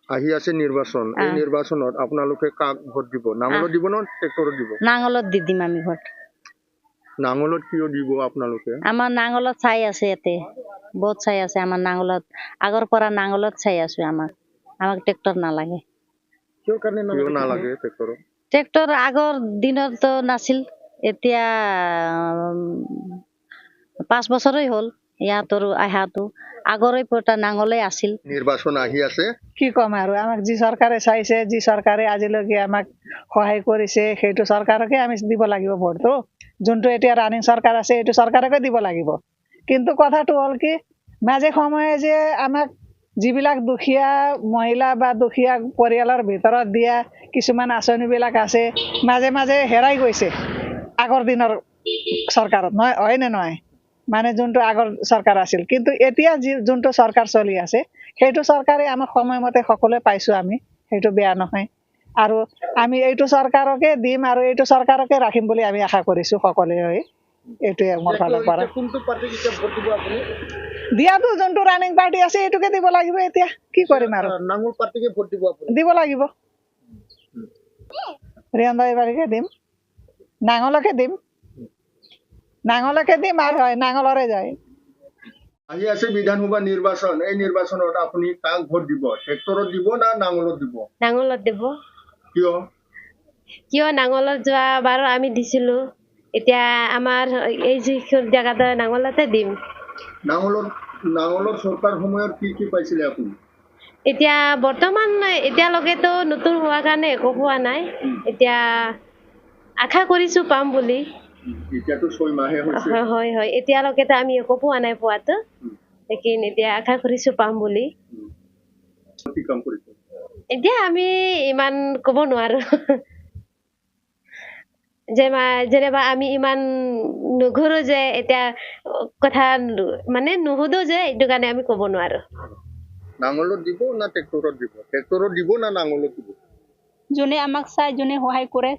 আহি আছে নিৰ্বাচন এই নিৰ্বাচনত আপোনালোকে কাক ভোট দিব নাঙলত দিব না ট্ৰেক্টৰত দিব নাঙলত দি দিম আমি ভোট নাঙলত কিয় দিব আপোনালোকে আমাৰ নাঙলত চাই আছে ইয়াতে বহুত চাই আছে আমাৰ নাঙলত আগৰ পৰা নাঙলত চাই আছো আমাক ট্ৰেক্টৰ নালাগে কিয় নালাগে ট্ৰেক্টৰত ট্ৰেক্টৰ আগৰ দিনতো নাছিল এতিয়া 5 বছৰেই হ'ল ইয়াতৰ আহাটো আগৰে পৰা নাঙলে আছিল নিৰ্বাচন আহি আছে কি কম আৰু আমাক যি চৰকাৰে চাইছে যি চৰকাৰে আজিলৈকে আমাক সহায় কৰিছে সেইটো চৰকাৰকে আমি দিব লাগিব ভোটটো যোনটো এতিয়া ৰানিং চৰকাৰ আছে এইটো চৰকাৰকে দিব লাগিব কিন্তু কথাটো হ'ল কি মাজে সময়ে যে আমাক যিবিলাক দুখীয়া মহিলা বা দুখীয়া পৰিয়ালৰ ভিতৰত দিয়া কিছুমান আঁচনিবিলাক আছে মাজে মাজে হেৰাই গৈছে আগৰ দিনৰ চৰকাৰত নহয় হয় নে নহয় মানে যোনটো আগৰ চৰকাৰ আছিল কিন্তু এতিয়া যোনটো চৰকাৰ চলি আছে সেইটো চৰকাৰে আমাক সময়মতে সকলোৱে পাইছো আমি সেইটো বেয়া নহয় আৰু আমি এইটো চৰকাৰকে দিম আৰু এইটো চৰকাৰকে ৰাখিম বুলি আমি আশা কৰিছো সকলোৱে এইটোৱে মোৰ ফালৰ পৰা দিয়াটো যোনটো ৰানিং পাৰ্টি আছে এইটোকে দিব লাগিব এতিয়া কি কৰিম আৰু নাঙল পাৰ্টিকে ভোট দিব দিব লাগিব ৰিয়ন দাইবাৰীকে দিম নাঙলকে দিম আৰু হয় নাঙলৰে যায় আহি আছে বিধানসভা নিৰ্বাচন এই নিৰ্বাচনত আপুনি কাক ভোট দিব ট্ৰেক্টৰত দিব না নাঙলত দিব নাঙলত দিব কিয় নাঙলত যোৱা বাৰ আমি দিছিলো এতিয়া আমাৰ এই যিখন জায়গাতে নাঙলতে দিম নাঙলৰ চৰকাৰ সময়ত কি পাইছিলে আপুনি এতিয়া বৰ্তমান এতিয়ালৈকেতো নতুন হোৱা কাৰণে একো হোৱা নাই এতিয়া আশা কৰিছো পাম বুলি এতিয়াতো 6 মাহে হৈছে হয় হয় এতিয়ালৈকেতো আমি একো পোৱা নাই পোৱাতো লেকিন এতিয়া আশা কৰিছো পাম বুলি কি কাম কৰিছে এতিয়া আমি ইমান ক'ব নোৱাৰো যেনিবা আমি ইমান নুঘুৰো যে এতিয়া কথা মানে নুসুধো যে এইটো কাৰণে আমি ক'ব নোৱাৰো নাঙলত দিব না ট্ৰেক্টৰত দিব না নাঙলত দিব যোনে আমাক চাই যোনে সহায় কৰে